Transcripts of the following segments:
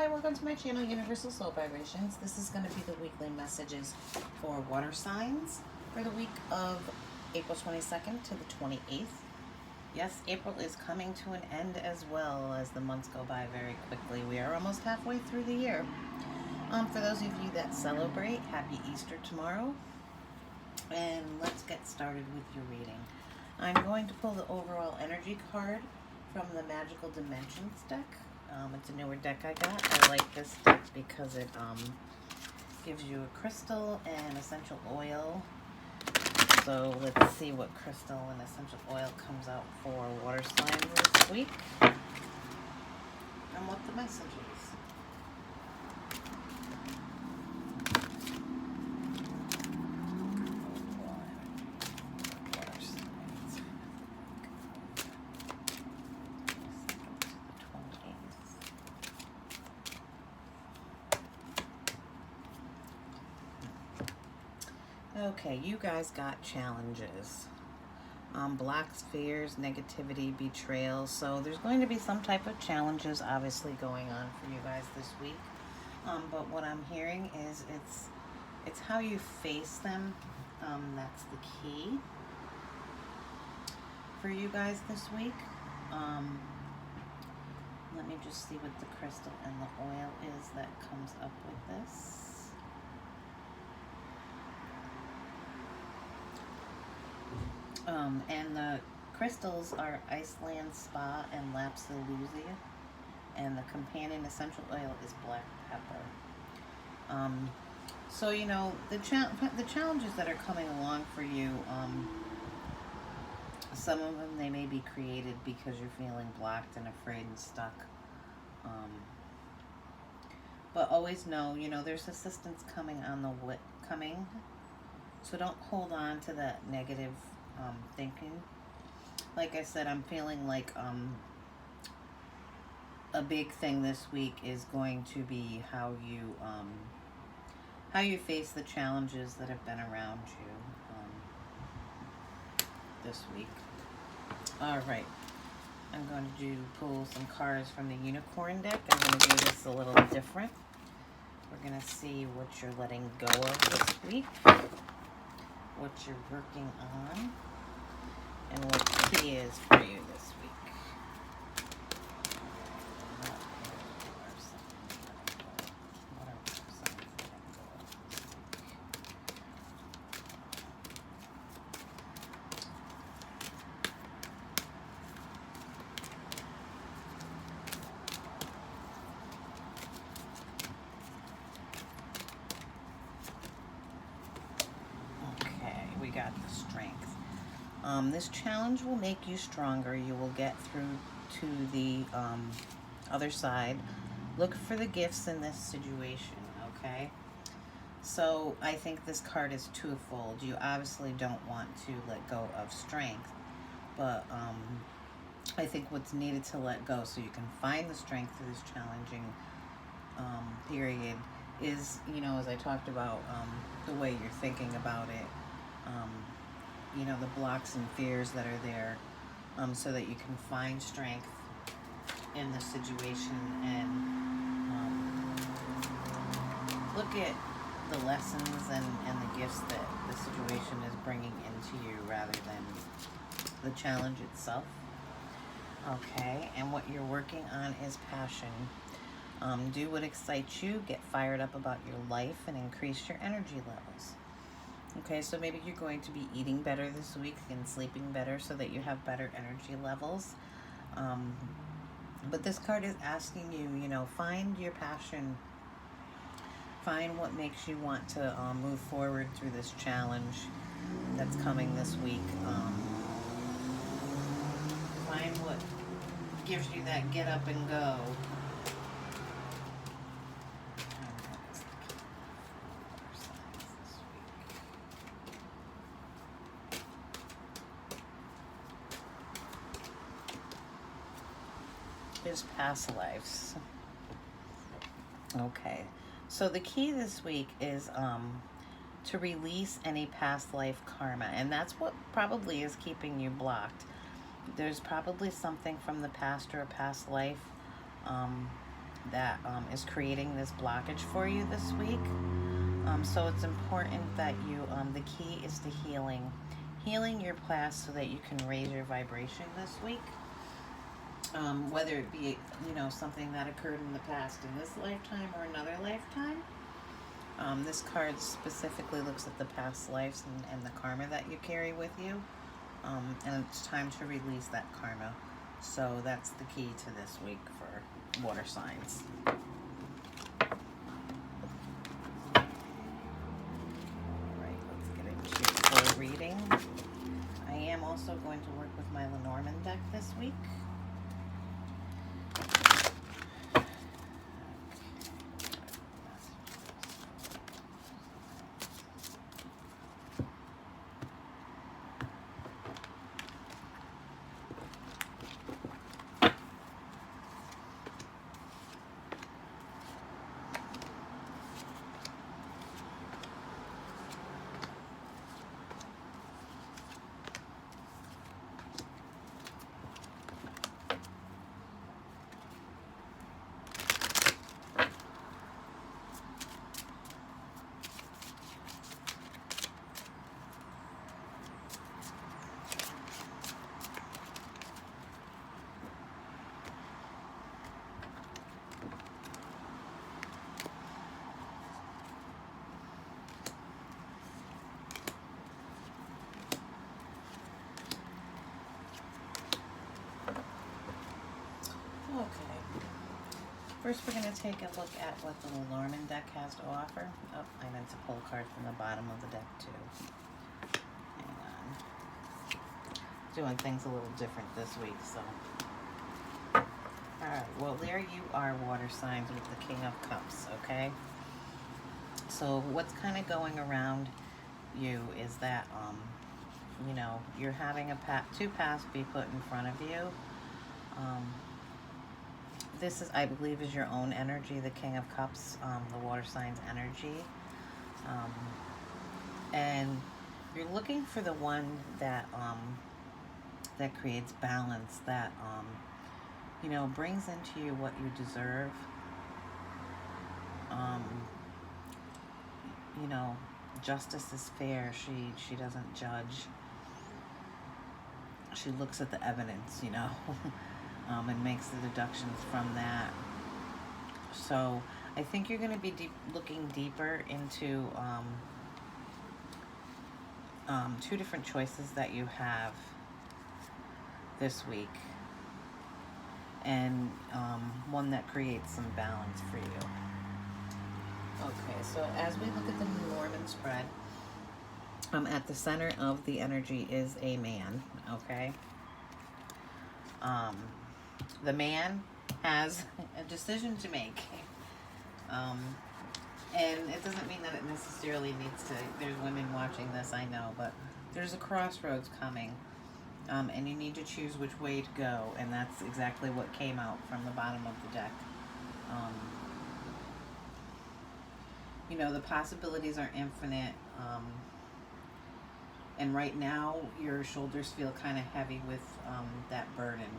Hi, welcome to my channel, Universal Soul Vibrations. This is going to be the weekly messages for water signs for the week of April 22nd to the 28th. Yes, April is coming to an end as well as the months go by very quickly. We are almost halfway through the year. For those of you that celebrate, happy Easter tomorrow. And let's get started with your reading. I'm going to pull the overall energy card from the Magical Dimensions deck. It's a newer deck I got. I like this deck because it gives you a crystal and essential oil. So let's see what crystal and essential oil comes out for water signs this week and what the message is. Okay, you guys got challenges. Blocks, fears, negativity, betrayal. So there's going to be some type of challenges obviously going on for you guys this week. But what I'm hearing is it's how you face them. That's the key for you guys this week. Let me just see what the crystal and the oil is that comes up with this. And the crystals are Iceland Spa and Lapsaluzia, and the companion essential oil is black pepper. So you know the challenges that are coming along for you. Some of them they may be created because you're feeling blocked and afraid and stuck. But always know, you know, there's assistance coming on the coming. So don't hold on to that negative thinking. Like I said, I'm feeling like a big thing this week is going to be how you face the challenges that have been around you this week. All right, I'm going to pull some cards from the Unicorn deck. I'm going to do this a little different. We're going to see what you're letting go of this week, what you're working on, and what the key is for you this week. Okay, we got the strength. This challenge will make you stronger. You will get through to the other side. Look for the gifts in this situation, okay? So I think this card is twofold. You obviously don't want to let go of strength, but I think what's needed to let go so you can find the strength through this challenging period is, you know, as I talked about, the way you're thinking about it. You know, the blocks and fears that are there, so that you can find strength in the situation and look at the lessons and the gifts that the situation is bringing into you rather than the challenge itself. Okay, and what you're working on is passion. Do what excites you, get fired up about your life, and increase your energy levels. Okay, so maybe you're going to be eating better this week and sleeping better so that you have better energy levels. But this card is asking you, you know, find your passion. Find what makes you want to move forward through this challenge that's coming this week. Find what gives you that get up and go. Is past lives. Okay, so the key this week is to release any past life karma, and that's what probably is keeping you blocked. There's probably something from the past or a past life that is creating this blockage for you this week. So it's important that you, the key is to healing your past so that you can raise your vibration this week. Whether it be, something that occurred in the past in this lifetime or another lifetime. This card specifically looks at the past lives and the karma that you carry with you. And it's time to release that karma. So that's the key to this week for water signs. Alright, let's get into your full reading. I am also going to work with my Lenormand deck this week. Okay. First, we're going to take a look at what the Lenormand deck has to offer. Oh, I meant to pull a card from the bottom of the deck, too. Hang on. Doing things a little different this week, so. Alright, well, there you are, water signs, with the King of Cups, okay? So, what's kind of going around you is that, you're having two paths be put in front of you. This is, I believe, is your own energy, the King of Cups, the water signs energy. And you're looking for the one that that creates balance, that brings into you what you deserve. Justice is fair. She doesn't judge. She looks at the evidence, and makes the deductions from that. So I think you're going to be looking deeper into two different choices that you have this week, and one that creates some balance for you. Okay, so as we look at the Lenormand spread, at the center of the energy is a man, okay? The man has a decision to make. And it doesn't mean that it necessarily needs to, there's women watching this, I know, but there's a crossroads coming. And you need to choose which way to go, and that's exactly what came out from the bottom of the deck. The possibilities are infinite. And right now, your shoulders feel kind of heavy with that burden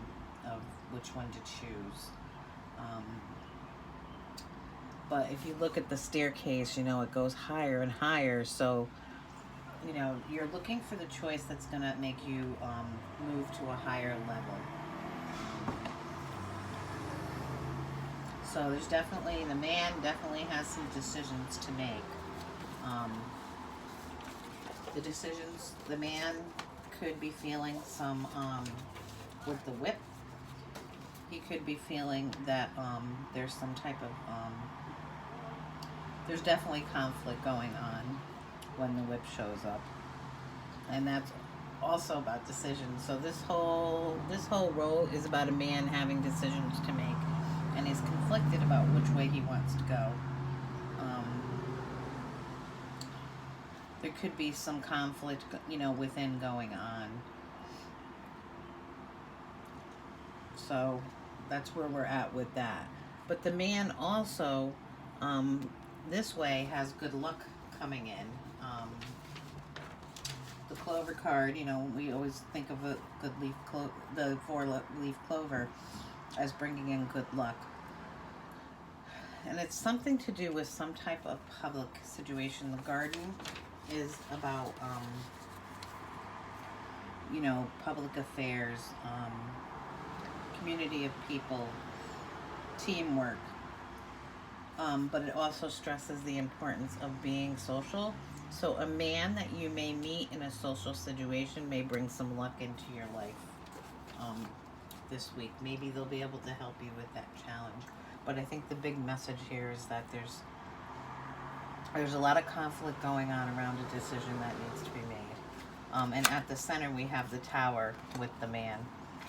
of which one to choose. But if you look at the staircase, it goes higher and higher. So, you're looking for the choice that's going to make you move to a higher level. So there's definitely, the man definitely has some decisions to make. The man could be feeling some, with the whip, he could be feeling that there's some type of, there's definitely conflict going on when the whip shows up. And that's also about decisions. So this whole row is about a man having decisions to make. And he's conflicted about which way he wants to go. There could be some conflict, within going on. So that's where we're at with that. But the man also, this way, has good luck coming in. The clover card, we always think of a good leaf the 4-leaf clover as bringing in good luck. And it's something to do with some type of public situation. The garden is about, you know, public affairs, community of people, teamwork. But it also stresses the importance of being social. So a man that you may meet in a social situation may bring some luck into your life this week. Maybe they'll be able to help you with that challenge. But I think the big message here is that there's a lot of conflict going on around a decision that needs to be made. And at the center we have the Tower with the man.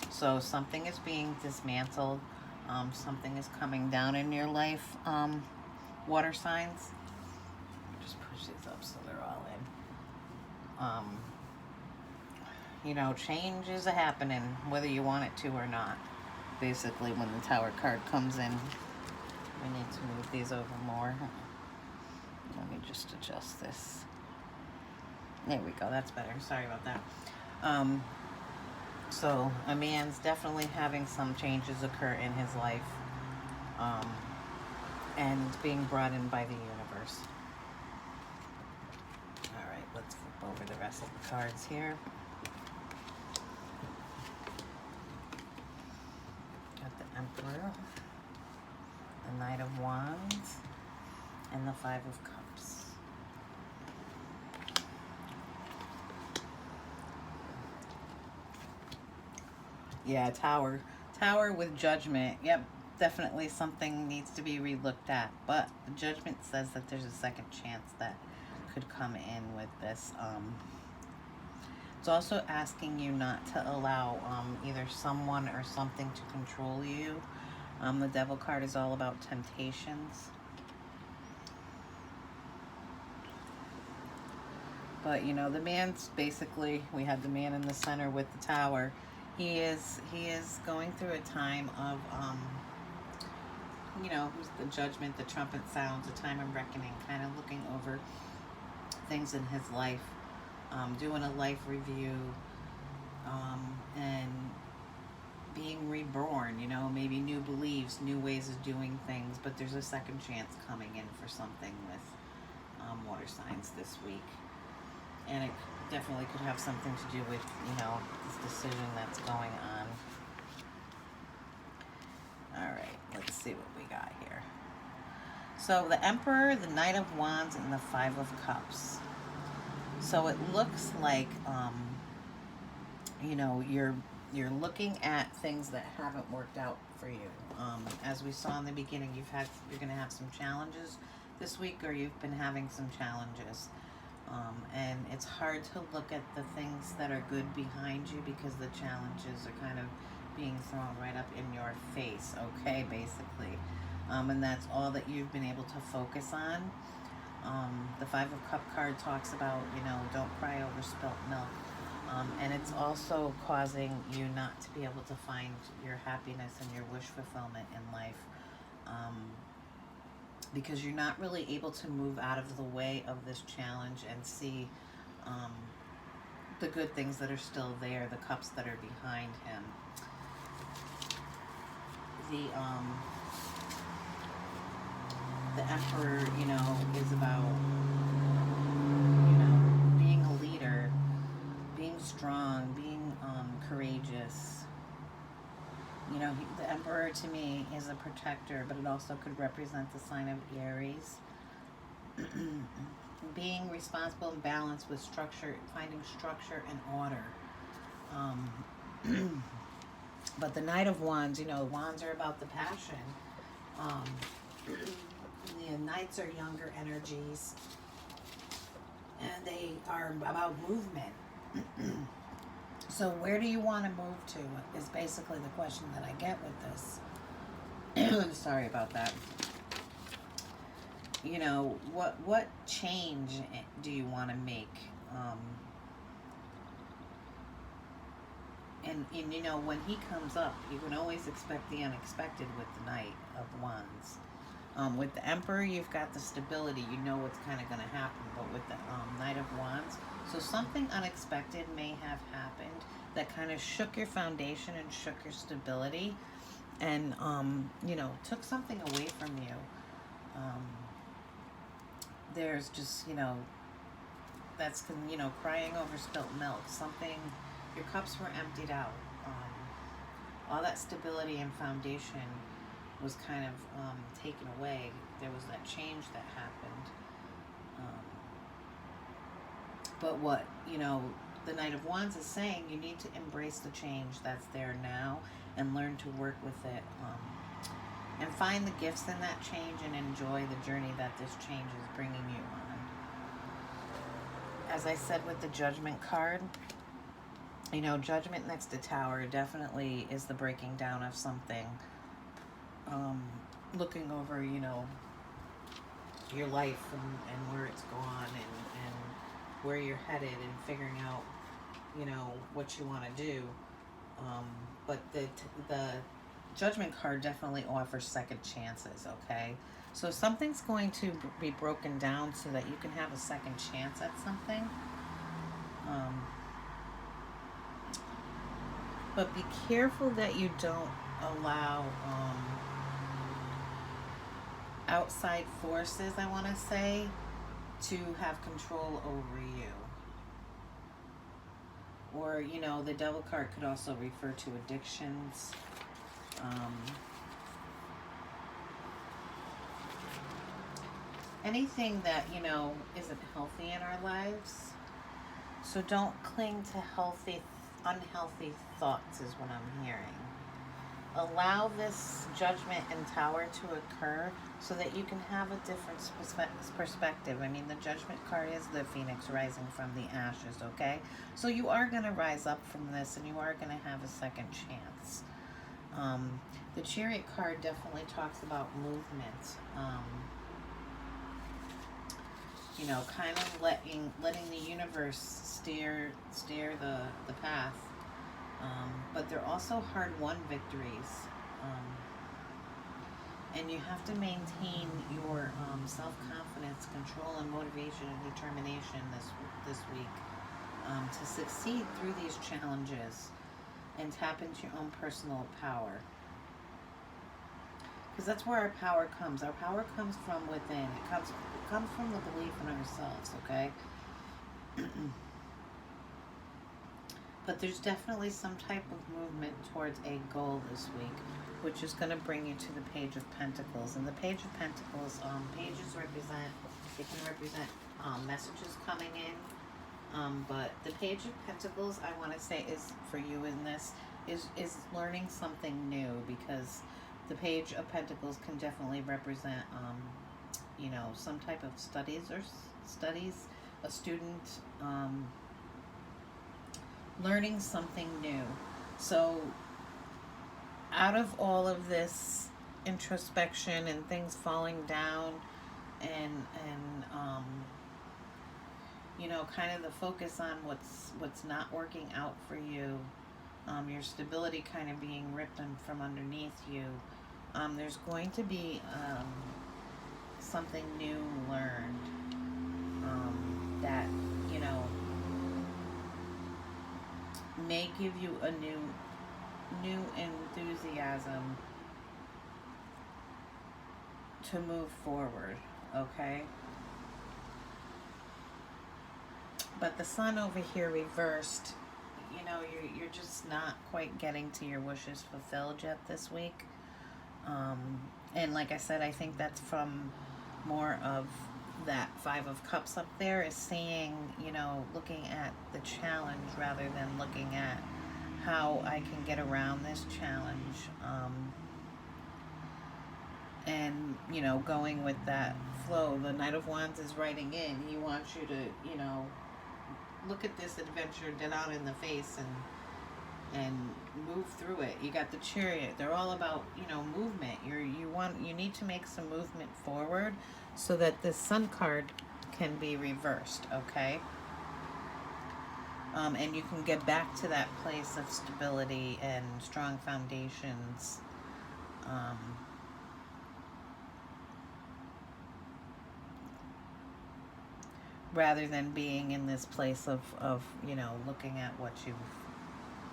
So something is being dismantled. Something is coming down in your life. Water signs. Just push these up so they're all in. You know, change is happening whether you want it to or not. Basically, when the Tower card comes in, we need to move these over more. Let me just adjust this. There we go. That's better. Sorry about that. So a man's definitely having some changes occur in his life, and being brought in by the universe. All right, let's flip over the rest of the cards here. Got the Emperor, the Knight of Wands, and the Five of Cups. Yeah, Tower with Judgment. Yep, definitely something needs to be relooked at. But the Judgment says that there's a second chance that could come in with this. It's also asking you not to allow either someone or something to control you. The Devil card is all about temptations. But, you know, the man's basically, we had the man in the center with the Tower. He is going through a time of, you know, the Judgment, the trumpet sounds, a time of reckoning, kind of looking over things in his life, doing a life review, and being reborn, you know, maybe new beliefs, new ways of doing things, but there's a second chance coming in for something with water signs this week. And it definitely could have something to do with, you know, this decision that's going on. All right, let's see what we got here. So the Emperor, the Knight of Wands, and the Five of Cups. So it looks like, you know, you're looking at things that haven't worked out for you. As we saw in the beginning, you're going to have some challenges this week, or you've been having some challenges. And it's hard to look at the things that are good behind you because the challenges are kind of being thrown right up in your face, okay, basically. And that's all that you've been able to focus on. The Five of Cup card talks about, you know, don't cry over spilt milk. And it's also causing you not to be able to find your happiness and your wish fulfillment in life. Because you're not really able to move out of the way of this challenge and see the good things that are still there, the cups that are behind him. The Emperor, you know, is about, you know, being a leader, being strong, being courageous. You know, the Emperor to me is a protector, but it also could represent the sign of Aries. Being responsible and balanced with structure, finding structure and order. But the Knight of Wands, you know, wands are about the passion. The Knights are younger energies, and they are about movement. So where do you want to move to is basically the question that I get with this. Sorry about that. You know, what change do you want to make? And you know, when he comes up, you can always expect the unexpected with the Knight of Wands. With the Emperor, you've got the stability. You know what's kind of going to happen. But with the Knight of Wands, so something unexpected may have happened that kind of shook your foundation and shook your stability, and you know, took something away from you. there's just, that's, crying over spilt milk. Something, your cups were emptied out. All that stability and foundation was kind of taken away. There was that change that happened. But what, the Knight of Wands is saying, you need to embrace the change that's there now and learn to work with it. And find the gifts in that change and enjoy the journey that this change is bringing you on. As I said with the Judgment card, Judgment next to Tower definitely is the breaking down of something. Looking over, your life and where it's gone and where you're headed and figuring out, what you want to do. But the Judgment card definitely offers second chances, okay? So something's going to be broken down so that you can have a second chance at something. But be careful that you don't allow outside forces, I want to say, to have control over you. Or, the Devil card could also refer to addictions. Anything that, isn't healthy in our lives. So don't cling to unhealthy thoughts is what I'm hearing. Allow this Judgment and Tower to occur so that you can have a different perspective. I mean, the Judgment card is the phoenix rising from the ashes, okay? So you are going to rise up from this and you are going to have a second chance. The Chariot card definitely talks about movement. Kind of letting the universe steer the path. But they're also hard-won victories. And you have to maintain your self-confidence, control, and motivation and determination this week to succeed through these challenges and tap into your own personal power. Because that's where our power comes. Our power comes from within. It comes from the belief in ourselves, okay? But there's definitely some type of movement towards a goal this week, which is going to bring you to the Page of Pentacles. And the Page of Pentacles, pages can represent messages coming in. But the Page of Pentacles, I want to say, is for you in this, is learning something new, because the Page of Pentacles can definitely represent, some type of studies, a student, learning something new. So out of all of this introspection and things falling down and kind of the focus on what's not working out for you, your stability kind of being ripped from underneath you, there's going to be something new learned that may give you a new enthusiasm to move forward, okay? But the Sun over here reversed, you're just not quite getting to your wishes fulfilled yet this week. And like I said, I think that's from more of that Five of Cups up there is seeing, looking at the challenge rather than looking at how I can get around this challenge. And, going with that flow. The Knight of Wands is writing in. He wants you to, look at this adventure dead on in the face and move through it. You got the Chariot. They're all about, movement. You need to make some movement forward so that this Sun card can be reversed, okay? And you can get back to that place of stability and strong foundations. Rather than being in this place of looking at what you've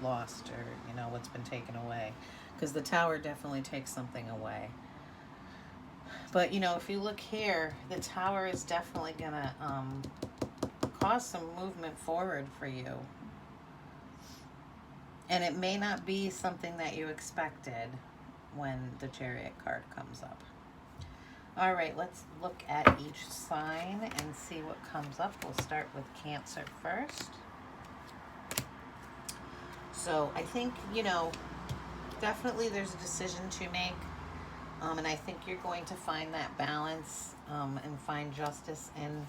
lost or, what's been taken away. Because the Tower definitely takes something away. But you know, if you look here, the Tower is definitely gonna cause some movement forward for you. And it may not be something that you expected when the Chariot card comes up. All right, let's look at each sign and see what comes up. We'll start with Cancer first. So I think, you know, definitely there's a decision to make. And I think you're going to find that balance and find justice in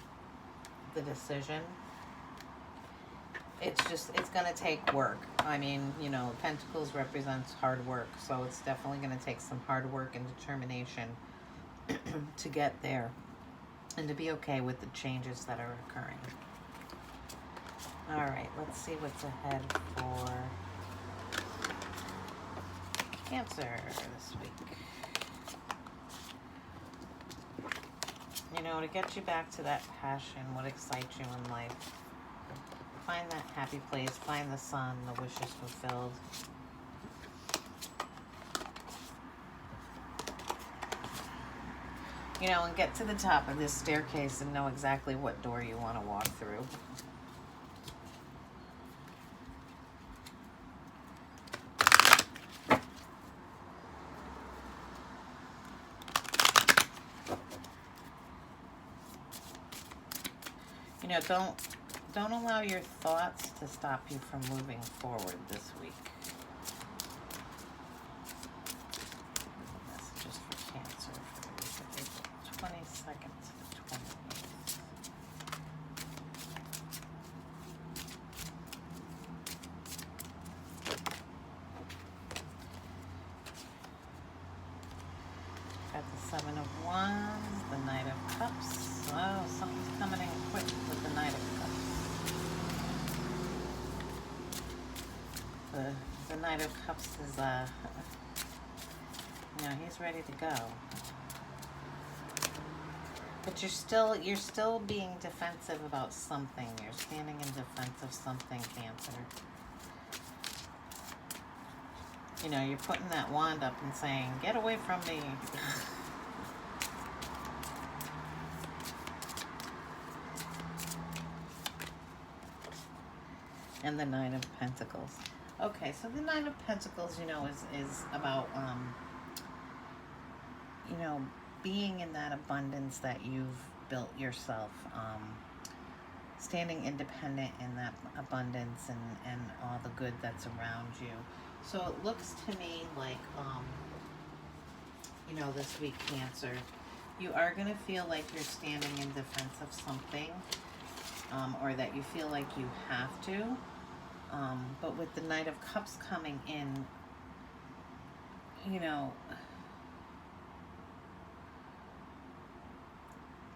the decision. It's going to take work. I mean, you know, Pentacles represents hard work, so it's definitely going to take some hard work and determination to get there and to be okay with the changes that are occurring. All right, let's see what's ahead for Cancer this week. You know, to get you back to that passion, what excites you in life. Find that happy place, find the sun, the wishes fulfilled. You know, and get to the top of this staircase and know exactly what door you want to walk through. You know, don't allow your thoughts to stop you from moving forward this week. Messages for Cancer for the week of April 22nd to the 28th. Got the Seven of Wands, the Knight of Cups. Oh, something's coming in quick with the Knight of Cups. The Knight of Cups is, you know, he's ready to go. But you're still being defensive about something. You're standing in defense of something, Cancer. You know, you're putting that wand up and saying, get away from me. And the Nine of Pentacles. Okay, so the Nine of Pentacles, you know, is about, you know, being in that abundance that you've built yourself, standing independent in that abundance and all the good that's around you. So it looks to me like, you know, this week, Cancer, you are going to feel like you're standing in defense of something, or that you feel like you have to. But with the Knight of Cups coming in, you know,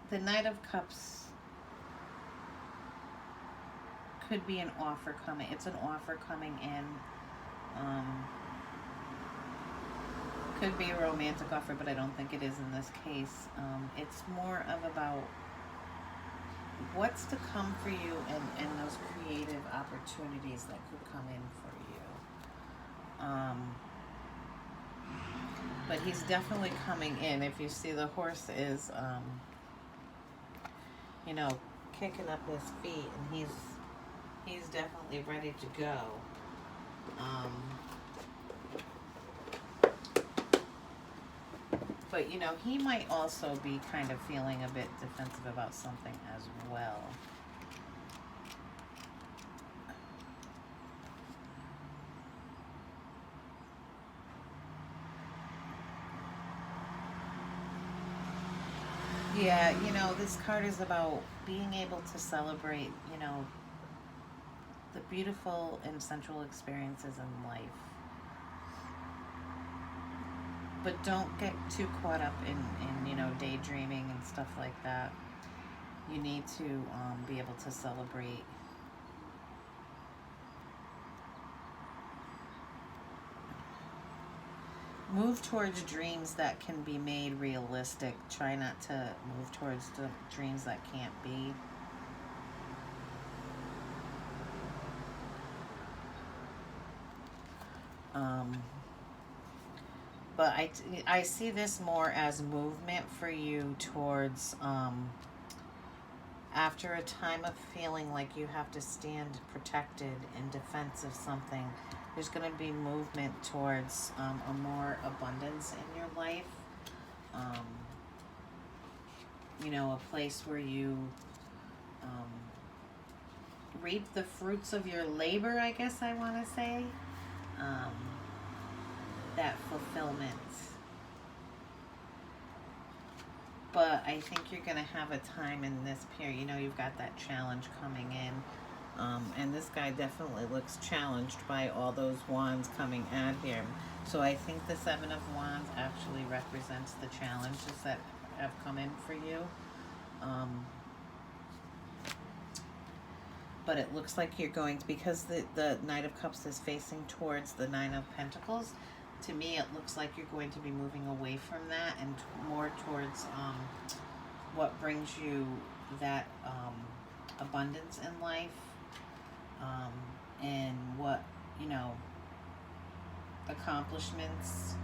the Knight of Cups could be an offer coming. It's an offer coming in. Could be a romantic offer, but I don't think it is in this case. It's more of about what's to come for you and those creative opportunities that could come in for you. But he's definitely coming in. If you see, the horse is, you know, kicking up his feet, and he's definitely ready to go. But, you know, he might also be kind of feeling a bit defensive about something as well. Yeah, you know, this card is about being able to celebrate, you know, the beautiful and sensual experiences in life. But don't get too caught up in, you know, daydreaming and stuff like that. You need to be able to celebrate. Move towards dreams that can be made realistic. Try not to move towards the dreams that can't be. But I see this more as movement for you towards, after a time of feeling like you have to stand protected in defense of something, there's going to be movement towards a more abundance in your life. You know, a place where you reap the fruits of your labor, I guess I want to say. That fulfillment. But I think you're going to have a time in this period. You know, you've got that challenge coming in. And this guy definitely looks challenged by all those wands coming at him. So I think the Seven of Wands actually represents the challenges that have come in for you. But it looks like you're going to, because the Knight of Cups is facing towards the Nine of Pentacles, to me it looks like you're going to be moving away from that and more towards what brings you that abundance in life, and what, you know, accomplishments,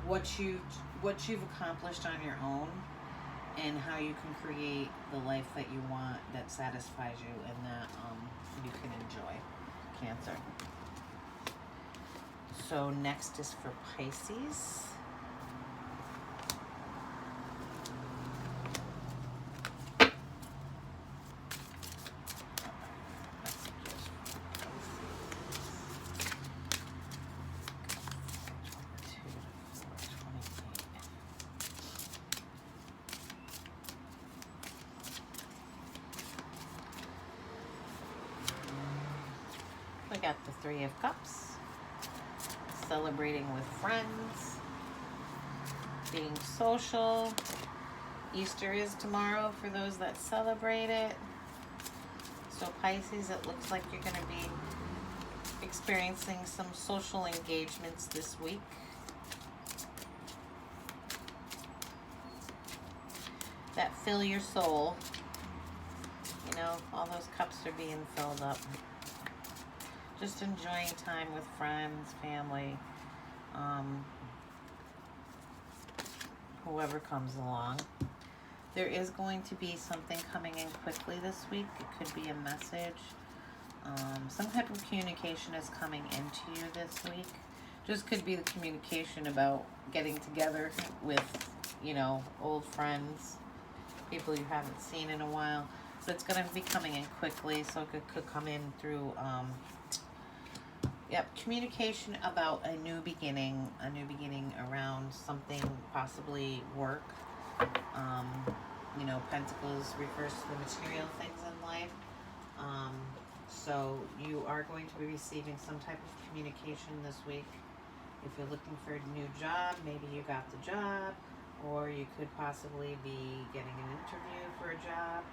what you've accomplished on your own, and how you can create the life that you want, that satisfies you, and that you can enjoy, Cancer. So next is for Pisces. We got the Three of Cups. Celebrating with friends, being social. Easter is tomorrow for those that celebrate it. So Pisces, it looks like you're going to be experiencing some social engagements this week. That fill your soul. You know, all those cups are being filled up. Just enjoying time with friends, family, whoever comes along. There is going to be something coming in quickly this week. It could be a message. Some type of communication is coming into you this week. Just could be the communication about getting together with, you know, old friends, people you haven't seen in a while. So it's going to be coming in quickly, so it could come in through... communication about a new beginning around something, possibly work. You know, Pentacles refers to the material things in life. So you are going to be receiving some type of communication this week. If you're looking for a new job, maybe you got the job, or you could possibly be getting an interview for a job.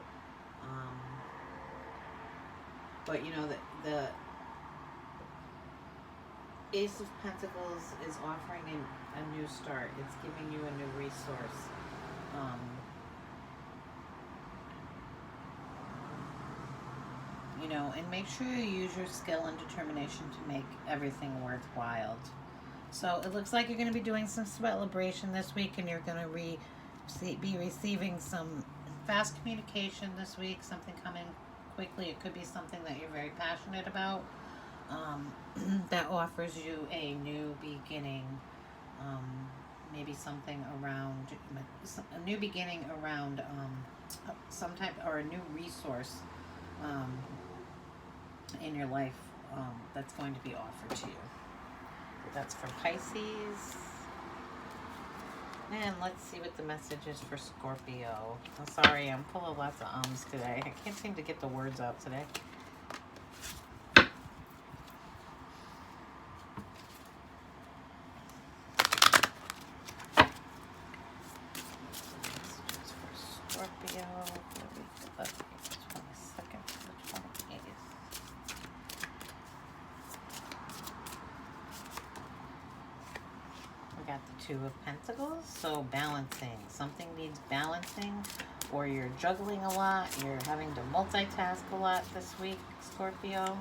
But you know, the Ace of Pentacles is offering a new start. It's giving you a new resource. You know, and make sure you use your skill and determination to make everything worthwhile. So it looks like you're going to be doing some celebration this week, and you're going to be receiving some fast communication this week, something coming quickly. It could be something that you're very passionate about. That offers you a new beginning, maybe something around a new beginning around some type, or a new resource in your life that's going to be offered to you. That's for Pisces. And let's see what the message is for Scorpio. I'm sorry, I'm full of lots of ums today. I can't seem to get the words out today. Scorpio, the week of April 22nd to the 28th. We got the Two of Pentacles, so balancing. Something needs balancing, or you're juggling a lot, you're having to multitask a lot this week, Scorpio.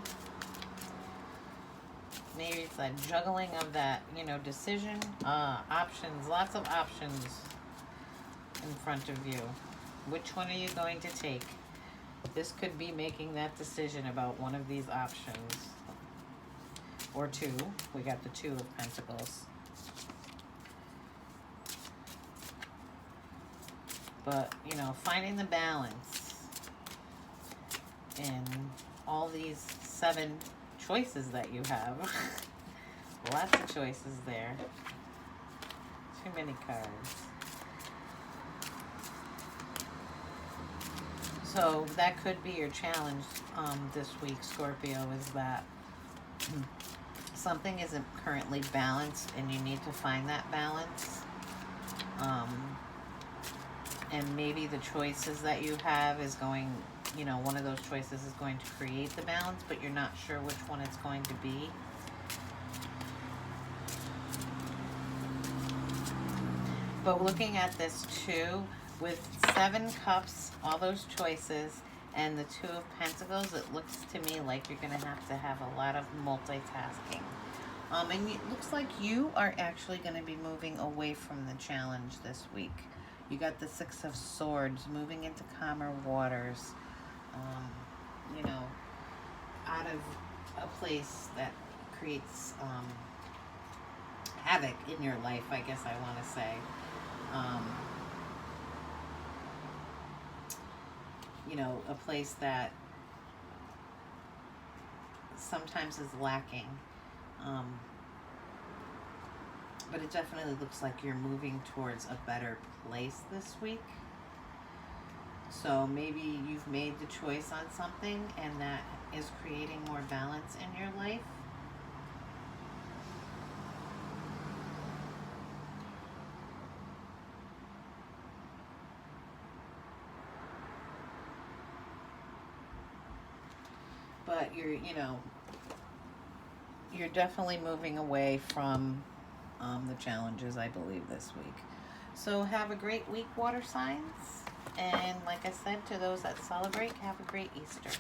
Maybe it's that juggling of that, you know, decision. Options, lots of options in front of you. Which one are you going to take? This could be making that decision about one of these options. Or two. We got the Two of Pentacles. But, you know, finding the balance in all these 7 choices that you have. Lots of choices there. Too many cards. So that could be your challenge this week, Scorpio, is that something isn't currently balanced and you need to find that balance. And maybe the choices that you have is going, you know, one of those choices is going to create the balance, but you're not sure which one it's going to be. But looking at this too, with 7 cups, all those choices, and the Two of Pentacles, it looks to me like you're going to have a lot of multitasking. And it looks like you are actually going to be moving away from the challenge this week. You got the Six of Swords, moving into calmer waters, you know, out of a place that creates havoc in your life, I guess I want to say. You know, a place that sometimes is lacking. But it definitely looks like you're moving towards a better place this week. So maybe you've made the choice on something and that is creating more balance in your life. But you're definitely moving away from the challenges, I believe, this week. So have a great week, water signs. And like I said, to those that celebrate, have a great Easter.